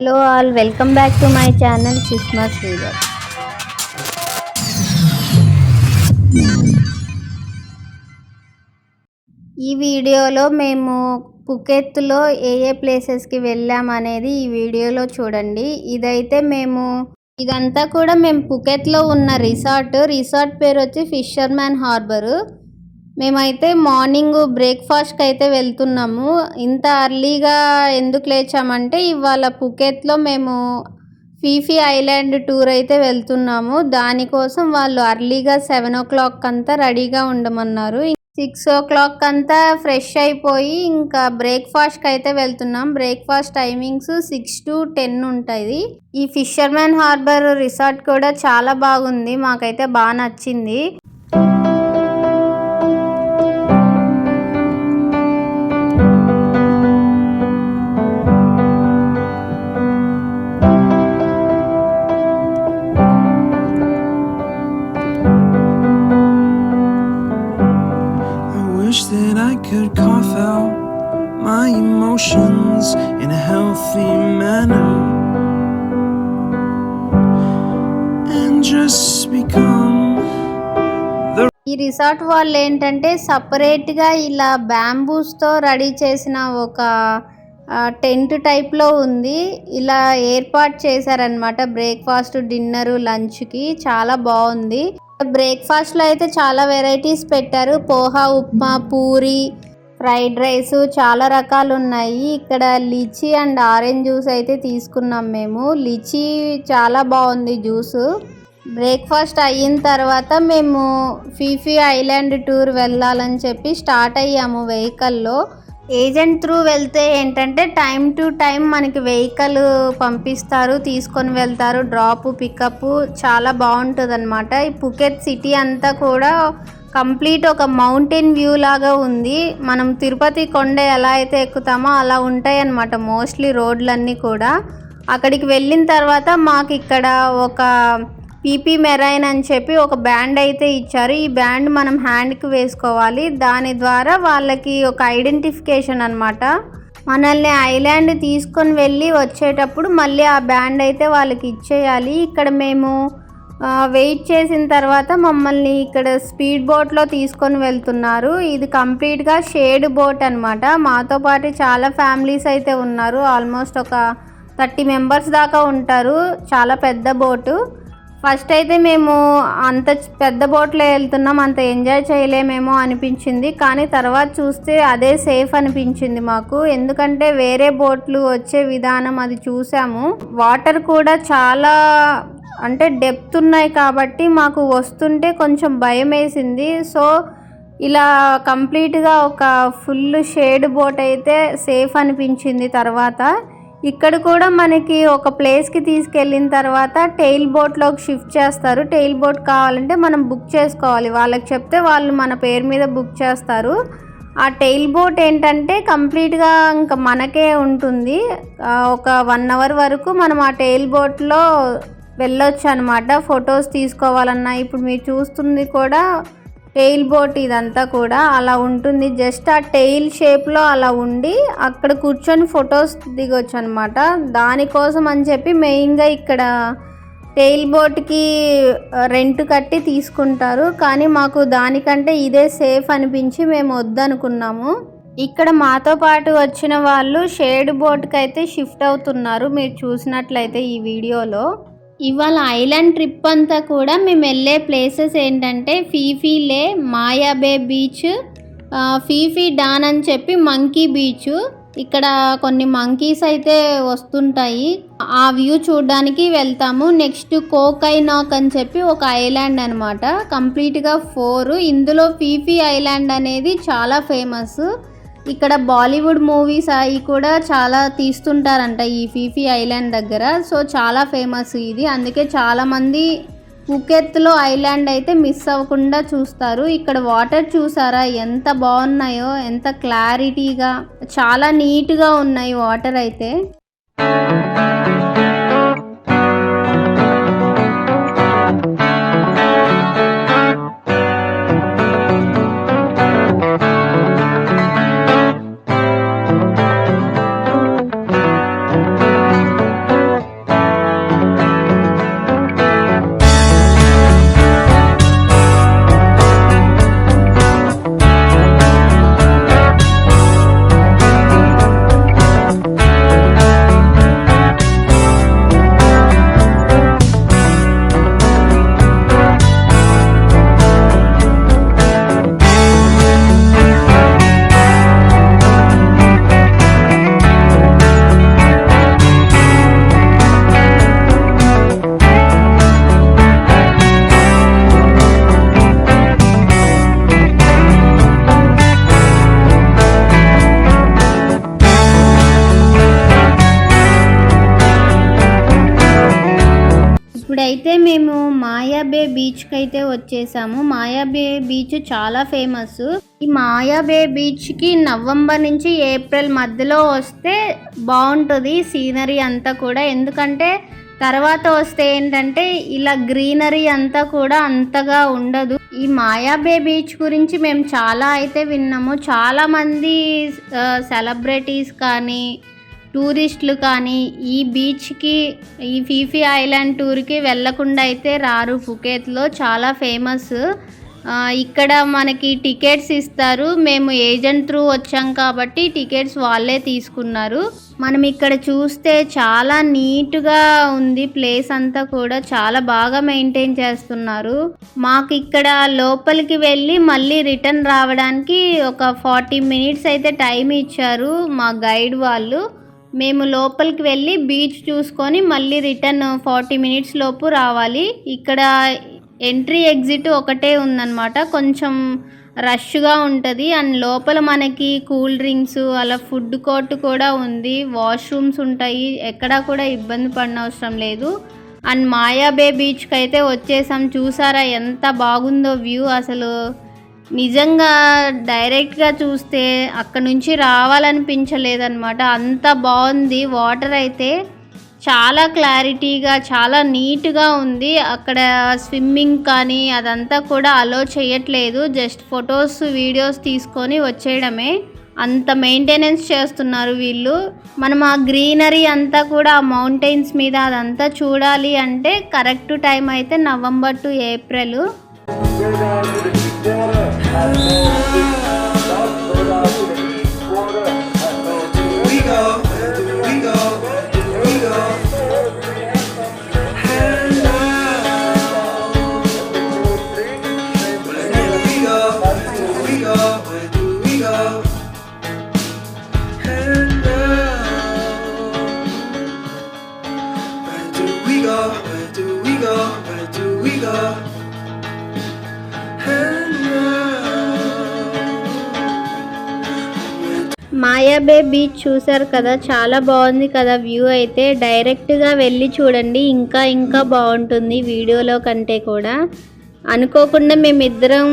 Hello all, welcome back to my channel Sushma's Vlog. ఈ వీడియోలో మేము పుకెత్లో ఏ ప్లేసెస్కి వెళ్ళామనేది ఈ వీడియోలో చూడండి. ఇదంతా కూడా మేము పుకెత్లో ఉన్న రిసార్ట్ పేరు వచ్చి ఫిషర్మ్యాన్ హార్బర్. మేమైతే మార్నింగ్ బ్రేక్ఫాస్ట్కి అయితే వెళ్తున్నాము. ఇంత అర్లీగా ఎందుకు లేచామంటే ఇవాళ పుకెత్లో మేము ఫీఫీ ఐలాండ్ టూర్ అయితే వెళ్తున్నాము. దానికోసం వాళ్ళు అర్లీగా 7 o'clock అంతా రెడీగా ఉండమన్నారు. 6 o'clock అంతా ఫ్రెష్ అయిపోయి ఇంకా బ్రేక్ఫాస్ట్కి అయితే వెళ్తున్నాం. బ్రేక్ఫాస్ట్ టైమింగ్స్ 6 to 10 ఉంటాయి. ఈ ఫిషర్మ్యాన్ హార్బర్ రిసార్ట్ కూడా చాలా బాగుంది, మాకైతే బాగా నచ్చింది. That I could cough out my emotions in a healthy manner and just become the ఈ రిసార్ట్ వాళ్ళు ఏంటంటే సపరేట్గా ఇలా బ్యాంబూస్తో రెడీ చేసిన ఒక టెంట్ టైప్లో ఉంది. ఇలా ఏర్పాటు చేశారనమాట బ్రేక్ఫాస్ట్, డిన్నర్, లంచ్కి. చాలా బాగుంది. బ్రేక్ఫాస్ట్లో అయితే చాలా వెరైటీస్ పెట్టారు. పోహా, ఉప్మా, పూరి, ఫ్రైడ్ రైస్, చాలా రకాలు ఉన్నాయి. ఇక్కడ లిచీ అండ్ ఆరెంజ్ జ్యూస్ అయితే తీసుకున్నాం మేము. లిచీ చాలా బాగుంది జ్యూసు. బ్రేక్ఫాస్ట్ అయిన తర్వాత మేము ఫీఫీ ఐలాండ్ టూర్ వెళ్ళాలని చెప్పి స్టార్ట్ అయ్యాము వెహికల్లో. ఏజెంట్ త్రూ వెళ్తే ఏంటంటే టైం టు టైం మనకి వెహికల్ పంపిస్తారు, తీసుకొని వెళ్తారు, డ్రాప్ పికప్ చాలా బాగుంటుంది అనమాట. ఈ పుకెత్ సిటీ అంతా కూడా కంప్లీట్ ఒక మౌంటైన్ వ్యూ లాగా ఉంది. మనం తిరుపతి కొండ ఎలా అయితే ఎక్కుతామో అలా ఉంటాయి అన్నమాట మోస్ట్లీ రోడ్లన్నీ కూడా. అక్కడికి వెళ్ళిన తర్వాత మాకు ఇక్కడ ఒక పీపీ మెరైన్ అని చెప్పి ఒక బ్యాండ్ అయితే ఇచ్చారు. ఈ బ్యాండ్ మనం హ్యాండ్కి వేసుకోవాలి. దాని ద్వారా వాళ్ళకి ఒక ఐడెంటిఫికేషన్ అనమాట. మనల్ని ఐలాండ్ తీసుకొని వెళ్ళి వచ్చేటప్పుడు మళ్ళీ ఆ బ్యాండ్ అయితే వాళ్ళకి ఇచ్చేయాలి. ఇక్కడ మేము వెయిట్ చేసిన తర్వాత మమ్మల్ని ఇక్కడ స్పీడ్ బోట్లో తీసుకొని వెళ్తున్నారు. ఇది కంప్లీట్గా షేడ్ బోట్ అనమాట. మాతో పాటు చాలా ఫ్యామిలీస్ అయితే ఉన్నారు. ఆల్మోస్ట్ ఒక 30 members దాకా ఉంటారు. చాలా పెద్ద బోటు. ఫస్ట్ అయితే మేము అంత పెద్ద బోట్లో వెళ్తున్నాం, అంత ఎంజాయ్ చేయలేమేమో అనిపించింది. కానీ తర్వాత చూస్తే అదే సేఫ్ అనిపించింది మాకు. ఎందుకంటే వేరే బోట్లు వచ్చే విధానం అది చూసాము. వాటర్ కూడా చాలా అంటే డెప్త్ ఉన్నాయి కాబట్టి మాకు వస్తుంటే కొంచెం భయం వేసింది. సో ఇలా కంప్లీట్గా ఒక ఫుల్ షేడ్ బోట్ అయితే సేఫ్ అనిపించింది. తర్వాత ఇక్కడ కూడా మనకి ఒక ప్లేస్కి తీసుకెళ్ళిన తర్వాత టెయిల్ బోట్లోకి షిఫ్ట్ చేస్తారు. టెయిల్ బోట్ కావాలంటే మనం బుక్ చేసుకోవాలి. వాళ్ళకి చెప్తే వాళ్ళు మన పేరు మీద బుక్ చేస్తారు. ఆ టెయిల్ బోట్ ఏంటంటే కంప్లీట్గా ఇంకా మనకే ఉంటుంది. ఒక 1 hour వరకు మనం ఆ టెయిల్ బోట్లో వెళ్ళొచ్చు అనమాట. ఫొటోస్ తీసుకోవాలన్నా ఇప్పుడు మీరు చూస్తుంది కూడా టెయిల్ బోట్. ఇదంతా కూడా అలా ఉంటుంది. జస్ట్ ఆ టెయిల్ షేప్లో అలా ఉండి అక్కడ కూర్చొని ఫొటోస్ దిగొచ్చు అనమాట. దానికోసం అని చెప్పి మెయిన్గా ఇక్కడ టెయిల్ బోట్కి రెంట్ కట్టి తీసుకుంటారు. కానీ మాకు దానికంటే ఇదే సేఫ్ అనిపించి మేము వద్దనుకున్నాము. ఇక్కడ మాతో పాటు వచ్చిన వాళ్ళు షేడ్ బోట్కి అయితే షిఫ్ట్ అవుతున్నారు. మీరు చూసినట్లయితే ఈ వీడియోలో ఇవాళ ఐలాండ్ ట్రిప్ అంతా కూడా మేము వెళ్ళే ప్లేసెస్ ఏంటంటే ఫీఫీ లే, మాయా బే బీచ్, ఫీఫీ డాన్ అని చెప్పి మంకీ బీచ్. ఇక్కడ కొన్ని మంకీస్ అయితే వస్తుంటాయి, ఆ వ్యూ చూడడానికి వెళ్తాము. నెక్స్ట్ కోకైనాక్ అని చెప్పి ఒక ఐలాండ్ అనమాట. కంప్లీట్గా 4. ఇందులో ఫీఫీ ఐలాండ్ అనేది చాలా ఫేమస్. ఇక్కడ బాలీవుడ్ మూవీస్ అవి కూడా చాలా తీస్తుంటారంట ఈ ఫీఫీ ఐలాండ్ దగ్గర. సో చాలా ఫేమస్ ఇది. అందుకే చాలామంది పుకెత్లో ఐలాండ్ అయితే మిస్ అవ్వకుండా చూస్తారు. ఇక్కడ వాటర్ చూసారా ఎంత బాగున్నాయో, ఎంత క్లారిటీగా, చాలా నీట్గా ఉన్నాయి వాటర్ అయితే. ఇప్పుడైతే మేము మాయా బే బీచ్కి అయితే వచ్చేసాము. మాయా బే బీచ్ చాలా ఫేమస్. ఈ మాయా బే బీచ్కి నవంబర్ నుంచి ఏప్రిల్ మధ్యలో వస్తే బాగుంటుంది సీనరీ అంతా కూడా. ఎందుకంటే తర్వాత వస్తే ఏంటంటే ఇలా గ్రీనరీ అంతా కూడా అంతగా ఉండదు. ఈ మాయా బే బీచ్ గురించి మేము చాలా అయితే విన్నాము. చాలామంది సెలబ్రిటీస్ కానీ టూరిస్టులు కానీ ఈ బీచ్కి, ఈ ఫీఫీ ఐలాండ్ టూర్కి వెళ్ళకుండా అయితే రారు. ఫుకేత్లో చాలా ఫేమస్. ఇక్కడ మనకి టికెట్స్ ఇస్తారు. మేము ఏజెంట్ త్రూ వచ్చాం కాబట్టి టికెట్స్ వాళ్ళే తీసుకున్నారు. మనం ఇక్కడ చూస్తే చాలా నీట్గా ఉంది. ప్లేస్ అంతా కూడా చాలా బాగా మెయింటైన్ చేస్తున్నారు. మాకు ఇక్కడ లోపలికి వెళ్ళి మళ్ళీ రిటర్న్ రావడానికి ఒక 40 మినిట్స్ అయితే టైం ఇచ్చారు మా గైడ్ వాళ్ళు. మేము లోపలికి వెళ్ళి బీచ్ చూసుకొని మళ్ళీ రిటర్న్ 40 మినిట్స్ లోపు రావాలి. ఇక్కడ ఎంట్రీ ఎగ్జిట్ ఒకటే ఉందన్నమాట. కొంచెం రష్గా ఉంటుంది. అండ్ లోపల మనకి కూల్ డ్రింక్స్ అలా ఫుడ్ కోర్ట్ కూడా ఉంది. వాష్రూమ్స్ ఉంటాయి. ఎక్కడా కూడా ఇబ్బంది పడిన అవసరం లేదు. అండ్ మాయా బే బీచ్కి అయితే వచ్చేసాం. చూసారా ఎంత బాగుందో వ్యూ. అసలు నిజంగా డైరెక్ట్గా చూస్తే అక్కడ నుంచి రావాలనిపించలేదన్నమాట. అంత బాగుంది. వాటర్ అయితే చాలా క్లారిటీగా చాలా నీట్గా ఉంది. అక్కడ స్విమ్మింగ్ కానీ అదంతా కూడా అలో చేయట్లేదు. జస్ట్ ఫొటోస్ వీడియోస్ తీసుకొని వచ్చేయడమే. అంత మెయింటెనెన్స్ చేస్తున్నారు వీళ్ళు. మనం ఆ గ్రీనరీ అంతా కూడా ఆ మౌంటైన్స్ మీద అదంతా చూడాలి అంటే కరెక్ట్ టైం అయితే November to April. Maya Bay beach చూసారు కదా, చాలా బాగుంది కదా వ్యూ. అయితే డైరెక్ట్గా వెళ్ళి చూడండి, ఇంకా ఇంకా బాగుంటుంది వీడియోలో కంటే కూడా. అనుకోకుండా మేమిద్దరం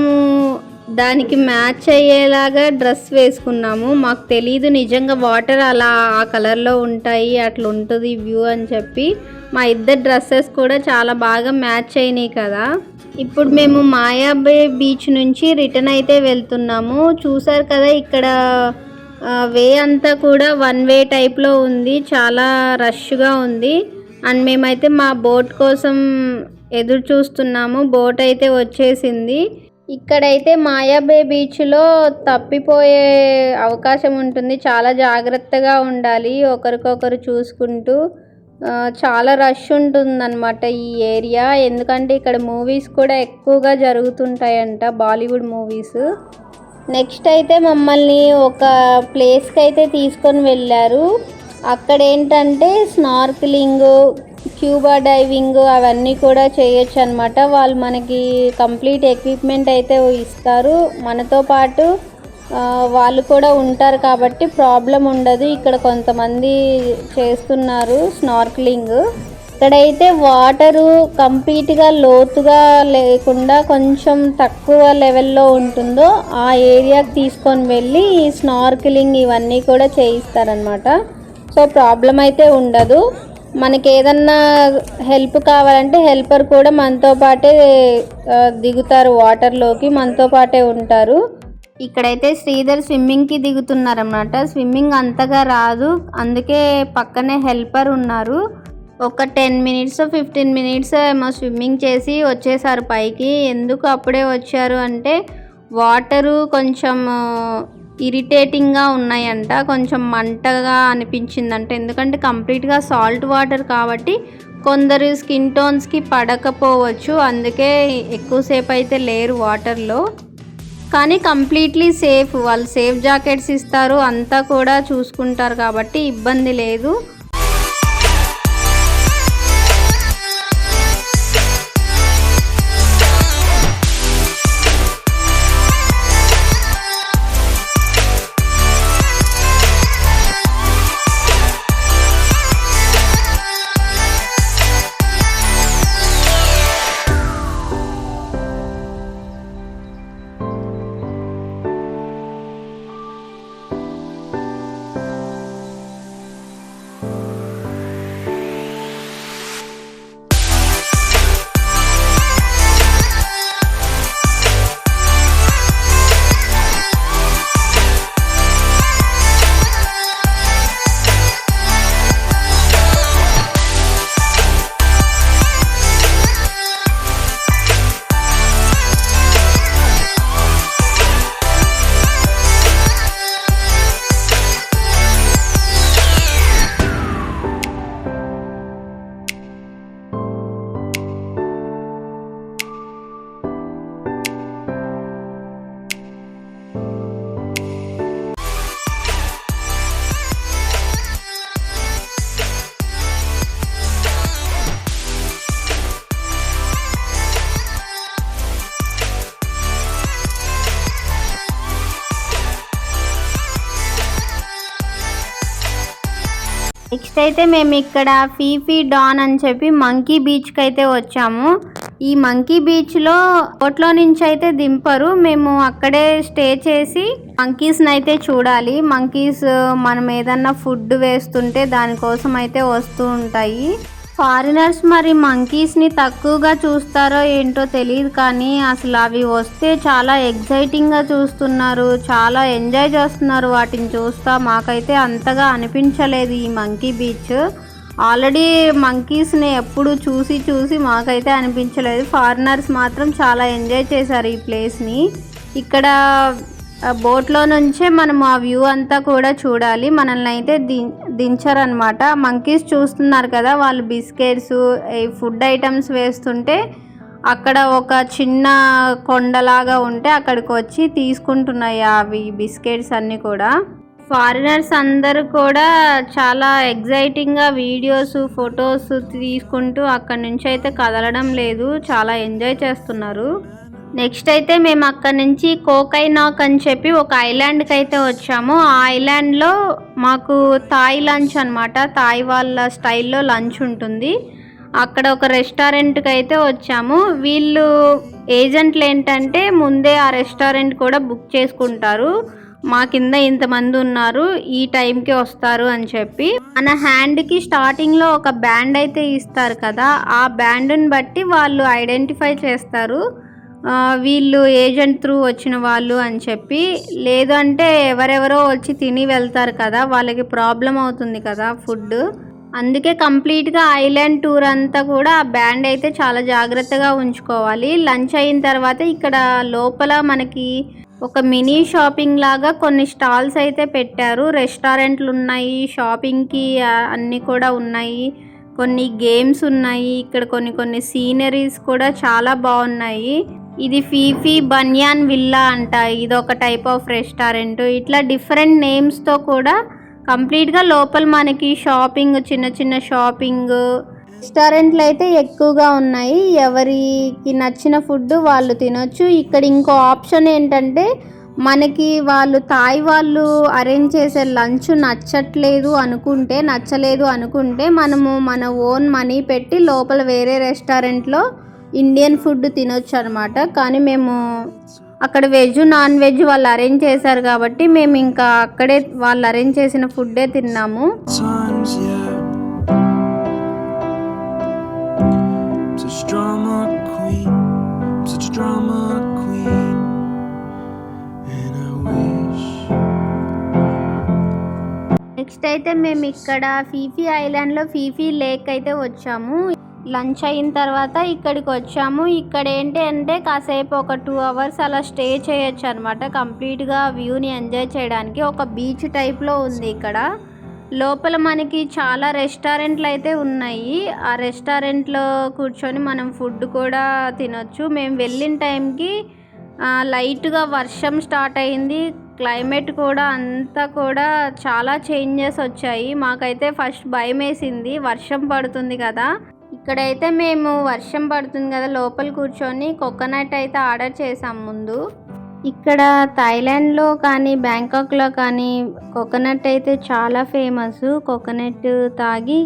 దానికి మ్యాచ్ అయ్యేలాగా డ్రెస్ వేసుకున్నాము. మాకు తెలీదు నిజంగా వాటర్ అలా ఆ కలర్లో ఉంటాయి, అట్లా ఉంటుంది వ్యూ అని చెప్పి. మా ఇద్దరు డ్రెస్సెస్ కూడా చాలా బాగా మ్యాచ్ అయినాయి కదా. ఇప్పుడు మేము మాయా బే బీచ్ నుంచి రిటర్న్ అయితే వెళ్తున్నాము. చూసారు కదా ఇక్కడ వే అంతా కూడా 1 వే టైప్లో ఉంది. చాలా రష్గా ఉంది. అండ్ మేమైతే మా బోట్ కోసం ఎదురు చూస్తున్నాము. బోట్ అయితే వచ్చేసింది. ఇక్కడైతే మాయా బే బీచ్లో తప్పిపోయే అవకాశం ఉంటుంది. చాలా జాగ్రత్తగా ఉండాలి, ఒకరికొకరు చూసుకుంటూ. చాలా రష్ ఉంటుందన్నమాట ఈ ఏరియా. ఎందుకంటే ఇక్కడ మూవీస్ కూడా ఎక్కువగా జరుగుతుంటాయంట, బాలీవుడ్ మూవీస్. నెక్స్ట్ అయితే మమ్మల్ని ఒక ప్లేస్కి అయితే తీసుకొని వెళ్ళారు. అక్కడ ఏంటంటే స్నార్కిలింగ్, స్క్యూబా డైవింగ్ అవన్నీ కూడా చేయొచ్చు అనమాట. వాళ్ళు మనకి కంప్లీట్ ఎక్విప్మెంట్ అయితే ఇస్తారు. మనతో పాటు వాళ్ళు కూడా ఉంటారు కాబట్టి ప్రాబ్లం ఉండదు. ఇక్కడ కొంతమంది చేస్తున్నారు స్నార్కిలింగ్. ఇక్కడైతే వాటరు కంప్లీట్గా లోతుగా లేకుండా కొంచెం తక్కువ లెవెల్లో ఉంటుందో ఆ ఏరియాకి తీసుకొని వెళ్ళి స్నార్కిలింగ్ ఇవన్నీ కూడా చేయిస్తారనమాట. సో ప్రాబ్లం అయితే ఉండదు. మనకి ఏదన్నా హెల్ప్ కావాలంటే హెల్పర్ కూడా మనతో పాటే దిగుతారు వాటర్లోకి, మనతో పాటే ఉంటారు. ఇక్కడైతే శ్రీధర్ స్విమ్మింగ్కి దిగుతున్నారన్నమాట. స్విమ్మింగ్ అంతగా రాదు, అందుకే పక్కనే హెల్పర్ ఉన్నారు. ఒక 10 మినిట్స్ 15 మినిట్స్ ఏమో స్విమ్మింగ్ చేసి వచ్చేసారు పైకి. ఎందుకు అప్పుడే వచ్చారు అంటే వాటరు కొంచెం ఇరిటేటింగ్గా ఉన్నాయంట, కొంచెం మంటగా అనిపించిందంట. ఎందుకంటే కంప్లీట్గా సాల్ట్ వాటర్ కాబట్టి కొందరు స్కిన్ టోన్స్కి పడకపోవచ్చు, అందుకే ఎక్కువసేపు అయితే లేరు వాటర్లో. కానీ కంప్లీట్లీ సేఫ్. వాళ్ళు సేఫ్ జాకెట్స్ ఇస్తారు, అంతా కూడా చూసుకుంటారు కాబట్టి ఇబ్బంది లేదు. నెక్స్ట్ అయితే మేము ఇక్కడ ఫీఫీ డాన్ అని చెప్పి మంకీ బీచ్కి అయితే వచ్చాము. ఈ మంకీ బీచ్లో బోట్లో నుంచి అయితే దింపరు, మేము అక్కడే స్టే చేసి మంకీస్ని అయితే చూడాలి. మంకీస్ మనం ఏదన్నా ఫుడ్ వేస్తుంటే దానికోసం అయితే వస్తూ ఉంటాయి. ఫారినర్స్ మరి మంకీస్ని తక్కువగా చూస్తారో ఏంటో తెలియదు, కానీ అసలు అవి వస్తే చాలా ఎగ్జైటింగ్గా చూస్తున్నారు, చాలా ఎంజాయ్ చేస్తున్నారు వాటిని చూస్తా. మాకైతే అంతగా అనిపించలేదు ఈ మంకీ బీచ్. ఆల్రెడీ మంకీస్ని ఎప్పుడు చూసి మాకైతే అనిపించలేదు. ఫారినర్స్ మాత్రం చాలా ఎంజాయ్ చేశారు ఈ ప్లేస్ని. ఇక్కడ బోట్లో నుంచే మనం ఆ వ్యూ అంతా కూడా చూడాలి. మనల్ని అయితే దించరనమాట. మంకీస్ చూస్తున్నారు కదా, వాళ్ళు బిస్కెట్స్ ఫుడ్ ఐటమ్స్ వేస్తుంటే అక్కడ ఒక చిన్న కొండలాగా ఉంటే అక్కడికి వచ్చి తీసుకుంటున్నాయి అవి బిస్కెట్స్ అన్నీ కూడా. ఫారినర్స్ అందరూ కూడా చాలా ఎగ్జైటింగ్గా వీడియోస్ ఫొటోస్ తీసుకుంటూ అక్కడి నుంచి అయితే కదలడం లేదు, చాలా ఎంజాయ్ చేస్తున్నారు. నెక్స్ట్ అయితే మేము అక్కడ నుంచి కోకైనాక్ అని చెప్పి ఒక ఐలాండ్కి అయితే వచ్చాము. ఆ ఐలాండ్లో మాకు థాయ్ లంచ్ అనమాట, థాయ్ వాళ్ళ స్టైల్లో లంచ్ ఉంటుంది. అక్కడ ఒక రెస్టారెంట్కి అయితే వచ్చాము. వీళ్ళు ఏజెంట్లు ఏంటంటే ముందే ఆ రెస్టారెంట్ కూడా బుక్ చేసుకుంటారు, మా కింద ఇంతమంది ఉన్నారు ఈ టైంకి వస్తారు అని చెప్పి. మన హ్యాండ్కి స్టార్టింగ్లో ఒక బ్యాండ్ అయితే ఇస్తారు కదా, ఆ బ్యాండ్ని బట్టి వాళ్ళు ఐడెంటిఫై చేస్తారు వీళ్ళు ఏజెంట్ త్రూ వచ్చిన వాళ్ళు అని చెప్పి. లేదు అంటే ఎవరెవరో వచ్చి తిని వెళ్తారు కదా, వాళ్ళకి ప్రాబ్లం అవుతుంది కదా ఫుడ్. అందుకే కంప్లీట్గా ఐలాండ్ టూర్ అంతా కూడా ఆ బ్యాండ్ అయితే చాలా జాగ్రత్తగా ఉంచుకోవాలి. లంచ్ అయిన తర్వాత ఇక్కడ లోపల మనకి ఒక మినీ షాపింగ్ లాగా కొన్ని స్టాల్స్ అయితే పెట్టారు. రెస్టారెంట్లు ఉన్నాయి, షాపింగ్కి అన్నీ కూడా ఉన్నాయి, కొన్ని గేమ్స్ ఉన్నాయి. ఇక్కడ కొన్ని సీనరీస్ కూడా చాలా బాగున్నాయి. ఇది ఫీఫీ బన్యాన్ విల్లా అంట, ఇది ఒక టైప్ ఆఫ్ రెస్టారెంట్. ఇట్లా డిఫరెంట్ నేమ్స్తో కూడా కంప్లీట్గా లోపల మనకి షాపింగ్, చిన్న షాపింగ్ రెస్టారెంట్లు అయితే ఎక్కువగా ఉన్నాయి. ఎవరికి నచ్చిన ఫుడ్ వాళ్ళు తినొచ్చు. ఇక్కడ ఇంకో ఆప్షన్ ఏంటంటే మనకి వాళ్ళు థాయ్ వాళ్ళు అరేంజ్ చేసే లంచ్ నచ్చలేదు అనుకుంటే మనము మన ఓన్ మనీ పెట్టి లోపల వేరే రెస్టారెంట్లో ఇండియన్ ఫుడ్ తినొచ్చు అనమాట. కానీ మేము అక్కడ వెజ్ నాన్ వెజ్ వాళ్ళు అరేంజ్ చేశారు కాబట్టి మేము ఇంకా అక్కడే వాళ్ళు అరేంజ్ చేసిన ఫుడ్డే తిన్నాము. నెక్స్ట్ అయితే మేము ఇక్కడ ఫీఫీ ఐలాండ్లో ఫీఫీ లేక్ అయితే వచ్చాము. లంచ్ అయిన తర్వాత ఇక్కడికి వచ్చాము. ఇక్కడ ఏంటి అంటే కాసేపు ఒక 2 hours అలా స్టే చేయొచ్చు అనమాట, కంప్లీట్గా వ్యూని ఎంజాయ్ చేయడానికి. ఒక బీచ్ టైప్లో ఉంది ఇక్కడ. లోపల మనకి చాలా రెస్టారెంట్లు అయితే ఉన్నాయి. ఆ రెస్టారెంట్లో కూర్చొని మనం ఫుడ్ కూడా తినొచ్చు. మేము వెళ్ళిన టైంకి లైట్గా వర్షం స్టార్ట్ అయింది. క్లైమేట్ కూడా అంతా కూడా చాలా చేంజెస్ వచ్చాయి. మాకైతే ఫస్ట్ భయం వేసింది, వర్షం పడుతుంది కదా. ఇక్కడైతే మేము వర్షం పడుతుంది కదా లోపల కూర్చొని కోకోనట్ అయితే ఆర్డర్ చేసాం ముందు. ఇక్కడ థాయిలాండ్లో కానీ బ్యాంకాక్లో కానీ కోకోనట్ అయితే చాలా ఫేమస్. కోకోనట్ తాగి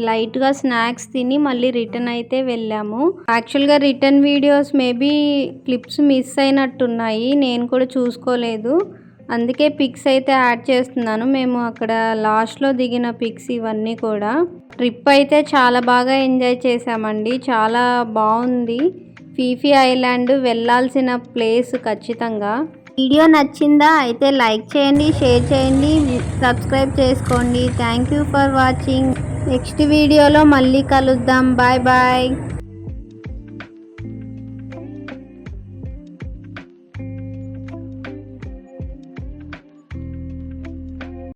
లైట్గా స్నాక్స్ తిని మళ్ళీ రిటర్న్ అయితే వెళ్ళాము. యాక్చువల్గా return videos maybe clips miss అయినట్టున్నాయి, నేను కూడా చూసుకోలేదు, అందుకే పిక్స్ అయితే యాడ్ చేస్తున్నాను. మేము అక్కడ లాస్ట్లో దిగిన పిక్స్ ఇవన్నీ కూడా. ట్రిప్ అయితే చాలా బాగా ఎంజాయ్ చేసామండి, చాలా బాగుంది. ఫీఫీ ఐలాండ్ వెళ్ళాల్సిన ప్లేస్ ఖచ్చితంగా. వీడియో నచ్చిందా అయితే లైక్ చేయండి, షేర్ చేయండి, సబ్స్క్రైబ్ చేసుకోండి. Thank you for watching. Next వీడియోలో మళ్ళీ కలుద్దాం. Bye bye.